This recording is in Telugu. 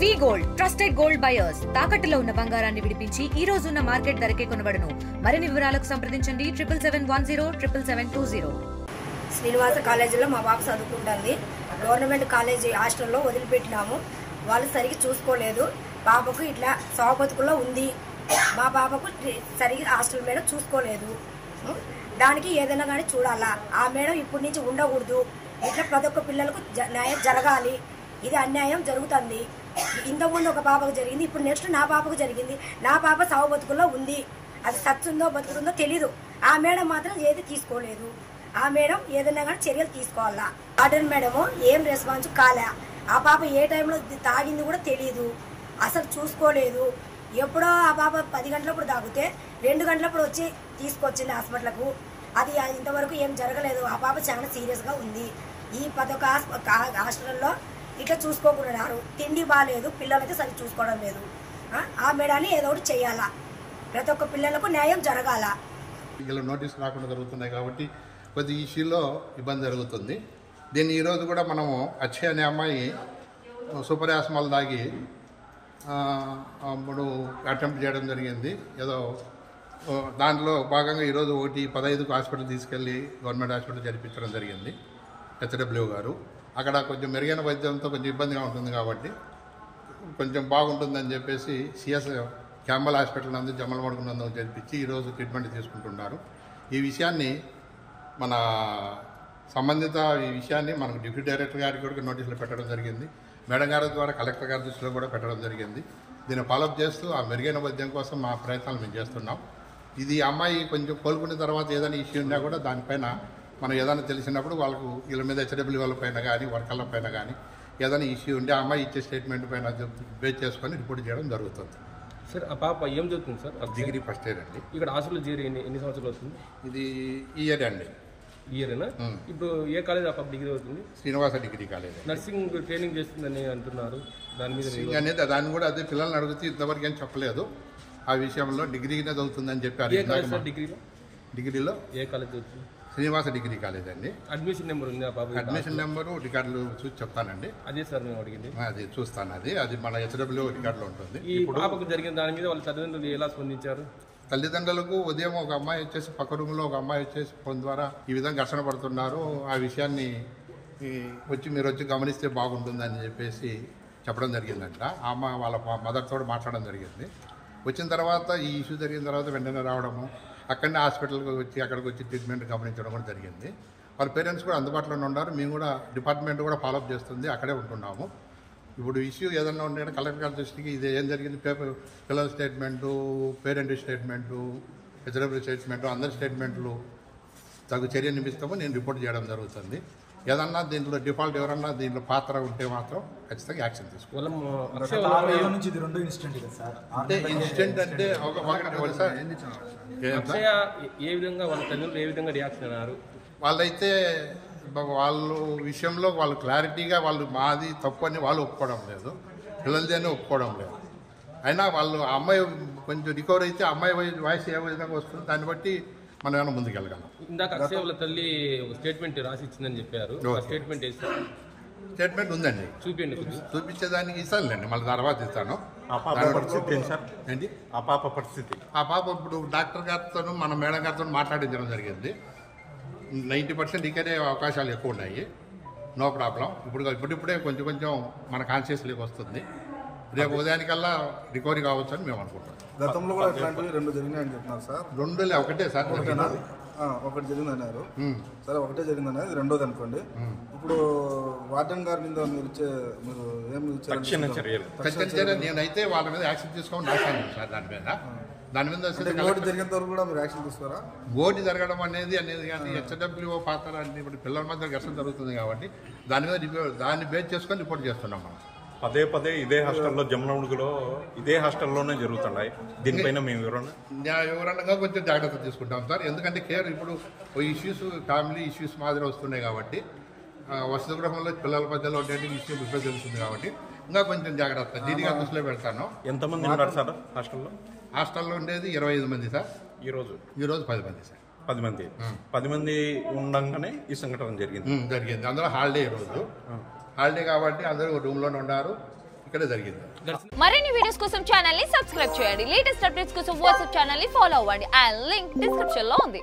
వి గోల్డ్ ట్రస్టెడ్ గోల్డ్ బయర్స్ తాకట్టులో ఉన్న బంగారాన్ని విడిపించి ఈ రోజు ఉన్న మార్కెట్ ధరకే కొనబడును. మరిన్ని వివరాలకు సంప్రదించండి 77107720. శ్రీనివాస కాలేజీలో మా బాబు చదువుకుంటుంది. గవర్నమెంట్ కాలేజీ హాస్టల్లో వదిలిపెట్టినాము. వాళ్ళు సరిగ్గా చూసుకోలేదు. పాపకు ఇట్లా సౌబతుకుల్లో ఉంది. మా పాపకు సరిగ్గా హాస్టల్ మేడం చూసుకోలేదు. దానికి ఏదైనా కానీ చూడాలా. ఆ మేడం ఇప్పటి నుంచి ఉండకూడదు. ఇట్లా ప్రతి ఒక్క పిల్లలకు న్యాయం జరగాలి. ఇది అన్యాయం జరుగుతుంది. ఇంతకుముందు ఒక పాపకు జరిగింది, ఇప్పుడు నెక్స్ట్ నా పాపకు జరిగింది. నా పాప సావు బతుకుల్లో ఉంది. అది సత్తుందో బతుకుతుందో తెలీదు. ఆ మేడం మాత్రం ఏది తీసుకోలేదు. ఆ మేడం ఏదైనా కానీ చర్యలు తీసుకోవాలా. వార్డెన్ మేడము ఏం రెస్పాన్స్ కాలే. ఆ పాప ఏ టైంలో తాగింది కూడా తెలియదు. అసలు చూసుకోలేదు. ఎప్పుడో ఆ పాప 10 గంటలప్పుడు తాగితే 2 గంటలప్పుడు వచ్చి తీసుకొచ్చింది హాస్పిటల్కు. అది ఇంతవరకు ఏం జరగలేదు. ఆ పాప చాలా సీరియస్గా ఉంది. ఈ ప్రతి ఒక్క హాస్పిటల్లో ఇట్లా చూసుకోకున్నారు. తిండి బాగాలేదు, పిల్లలైతే సరి చూసుకోవడం లేదు. ఆ మేడాన్ని ఏదో ఒకటి చేయాలా. ప్రతి ఒక్క పిల్లలకు న్యాయం జరగాల. ఇలా నోటీస్ రాకుండా జరుగుతున్నాయి కాబట్టి కొద్ది ఇష్యూలో ఇబ్బంది జరుగుతుంది. దీన్ని ఈరోజు కూడా మనము అక్షయ్ అనే అమ్మాయి సూపర్ యాస్మాల్ దాగి ఇప్పుడు అటెంప్ట్ చేయడం జరిగింది. ఏదో దాంట్లో భాగంగా ఈరోజు 1:15కు హాస్పిటల్ తీసుకెళ్ళి గవర్నమెంట్ హాస్పిటల్ జరిపించడం జరిగింది. హెచ్డబ్ల్యూ గారు అక్కడ కొంచెం మెరుగైన వైద్యంతో కొంచెం ఇబ్బందిగా ఉంటుంది కాబట్టి కొంచెం బాగుంటుందని చెప్పేసి సిఎస్ క్యాంబల్ హాస్పిటల్ నందు జమ్మలమడుగు నందు జరిపించి ఈరోజు ట్రీట్మెంట్ తీసుకుంటున్నారు. ఈ విషయాన్ని మన సంబంధిత మనకు డిప్యూటీ డైరెక్టర్ గారికి కూడా నోటీసులు పెట్టడం జరిగింది. మేడం గారి ద్వారా కలెక్టర్ గారి దృష్టిలో కూడా పెట్టడం జరిగింది. దీన్ని ఫాలోఅప్ చేస్తూ ఆ మెరుగైన వైద్యం కోసం మా ప్రయత్నాలు మేము చేస్తున్నాం. ఇది అమ్మాయి కొంచెం కోలుకున్న తర్వాత ఏదైనా ఇష్యూ ఉన్నా కూడా దానిపైన మనం ఏదైనా తెలిసినప్పుడు వాళ్ళకు వీళ్ళ మీద హెచ్డబ్ల్యూ వాళ్ళ పైన కానీ వర్కర్ల పైన కానీ ఏదైనా ఇష్యూ ఉంటే ఆ అమ్మాయి ఇచ్చే స్టేట్మెంట్ పైన బేస్ చేసుకొని రిపోర్ట్ చేయడం జరుగుతుంది. సార్ ఆ పాప ఏం చదువుతుంది సార్? డిగ్రీ ఫస్ట్ ఇయర్ అండి. ఇక్కడ హాస్టల్లో చేరి ఎన్ని సంవత్సరాలు అవుతుంది? ఇది ఈ ఇయర్ అండి. ఇయరేనా? ఇప్పుడు ఏ కాలేజ్ ఆ పాప డిగ్రీ అవుతుంది? Srinivasa degree college. Nursing training చేస్తుందని అంటున్నారు. దాని మీద అనేది దాన్ని కూడా అదే పిల్లల్ని అడిగితే ఇంతవరకు ఏం చెప్పలేదు. ఆ విషయంలో డిగ్రీనే చదువుతుందని చెప్పారు. డిగ్రీలో ఏ కాలేజ్ చదువుతుంది? శ్రీనివాస డిగ్రీ కాలేజ్ అండి. అడ్మిషన్ నెంబర్ ఉంది ఆ పాప? అడ్మిషన్ నెంబరు రికార్డులు చూసి చెప్తానండి. అదే సార్ మేము అడిగింది. అది చూస్తాను. అది మన హెచ్డబ్ల్యూ రికార్డులో ఉంటుంది. ఈ పాపకు జరిగిన దాని మీద వాళ్ళ తల్లిదండ్రులు ఎలా స్పందించారు? తల్లిదండ్రులకు ఉదయం ఒక అమ్మాయి వచ్చేసి పక్క రూమ్లో ఒక అమ్మాయి వచ్చేసి ఫోన్ ద్వారా ఈ విధంగా ఘర్షణ పడుతున్నారు, ఆ విషయాన్ని మీరు వచ్చి గమనిస్తే బాగుంటుందని చెప్పేసి చెప్పడం జరిగిందంట. ఆ అమ్మాయి వాళ్ళ మదర్తో మాట్లాడడం జరిగింది. వచ్చిన తర్వాత ఈ ఇష్యూ జరిగిన తర్వాత వెంటనే రావడము, అక్కడనే హాస్పిటల్కి వచ్చి అక్కడికి వచ్చి ట్రీట్మెంట్ గమనించడం కూడా జరిగింది. వాళ్ళ పేరెంట్స్ కూడా అందుబాటులోనే ఉన్నారు. మేము కూడా డిపార్ట్మెంట్ కూడా ఫాలోఅప్ చేస్తుంది, అక్కడే ఉంటున్నాము. ఇప్పుడు ఇష్యూ ఏదన్నా ఉంటే కలెక్టర్ గారి దృష్టికి ఇది ఏం జరిగింది, పిల్లల statement, parent statement, HW statement, అందరి స్టేట్మెంట్లు తగు చర్య నిమిత్తము నేను రిపోర్ట్ చేయడం జరుగుతుంది. ఏదన్నా దీంట్లో డిఫాల్ట్ ఎవరన్నా దీంట్లో పాత్ర ఉంటే మాత్రం ఖచ్చితంగా యాక్షన్ తీసుకోవాలి. ఇన్సిడెంట్ అంటే ఏ విధంగా వాళ్ళ తల్లిదండ్రులు ఏ విధంగా రియాక్షన్ అన్నారు? వాళ్ళైతే వాళ్ళు విషయంలో వాళ్ళు క్లారిటీగా వాళ్ళు మాది తప్పు అని వాళ్ళు ఒప్పుకోవడం లేదు, పిల్లలది అని ఒప్పుకోవడం లేదు. అయినా వాళ్ళు ఆ అమ్మాయి కొంచెం రికవర్ అయితే అమ్మాయి వాయిస్ ఏ విధంగా వస్తుంది దాన్ని బట్టి మనం ఏమైనా ముందుకెళ్ళగలం. ఇందాక అక్షయ్ వాళ్ళ తల్లి స్టేట్మెంట్ రాసి ఇచ్చిందని చెప్పారు. స్టేట్మెంట్ ఉందండి, చూపించండి. చూపించేదానికి ఇస్తానులేండి, మళ్ళీ తర్వాత ఇస్తాను. ఆ పాప పరిస్థితి ఆ పాప ఇప్పుడు డాక్టర్ గారితో మన మేడం గారితో మాట్లాడించడం జరిగింది. 90% రికవరీ అవకాశాలు ఎక్కువ ఉన్నాయి. No problem. ఇప్పుడిప్పుడే కొంచెం కొంచెం మన కాన్షియస్లోకి వస్తుంది. రేపు ఉదయానికల్లా రికవరీ కావచ్చు అని మేము అనుకుంటాం. గతంలో కూడా ఇట్లాంటివి 2 జరిగినాయని చెప్తున్నారు సార్. 2 ఒకటే సార్, ఒకటి జరిగిందన్నారు. సరే ఒకటే జరిగిందనేది, ఇది రెండోది అనుకోండి. ఇప్పుడు వార్డెన్ గారి మీద మీరు ఏమి చర్యలు నేనైతే వాళ్ళ మీద యాక్షన్ తీసుకోమని రాశాను సార్. దాని మీద ఓటు జరిగేంత వరకు కూడా మీరు యాక్షన్ తీసుకోరా? ఓటు జరగడం అనేది కానీ హెచ్డబ్ల్యూ పాత్ర అంటే ఇప్పుడు పిల్లల మధ్య ఘర్షణ జరుగుతుంది కాబట్టి దాన్ని బేస్ చేసుకొని రిపోర్ట్ చేస్తున్నాం మనం. పదే ఇదే హాస్టల్లో జమ్మలమడుగులో ఇదే హాస్టల్లోనే జరుగుతున్నాయి. దీనిపైన మేము వివరణగా కొంచెం జాగ్రత్త తీసుకుంటాం సార్. ఎందుకంటే ఇప్పుడు ఇష్యూస్ ఫ్యామిలీ ఇష్యూస్ మాదిరి వస్తున్నాయి కాబట్టి వసతి గృహంలో పిల్లల మధ్యలో ఉండే ఇష్యూ ఇప్పుడు తెలుస్తుంది కాబట్టి ఇంకా కొంచెం జాగ్రత్త దీనిగా దృష్టిలో పెడతాను. ఎంతమంది ఉన్నారు సార్ హాస్టల్లో ఉండేది 25 మంది సార్. ఈరోజు 10 మంది సార్. 10 మంది ఉండగానే ఈ సంఘటన జరిగింది. అందులో హాలిడే రోజు హాలిడే కాబట్టి అందరూ రూమ్లోనే ఉన్నారు. ఇక్కడే జరిగింది. మరిన్ని వీడియోస్ కోసం ఛానల్ ని సబ్స్క్రైబ్ చేయండి. లేటెస్ట్ అప్డేట్స్ కోసం వాట్సాప్ ఛానల్ ని ఫాలో అవ్వండి. ఆ లింక్ డిస్క్రిప్షన్ లో ఉంది.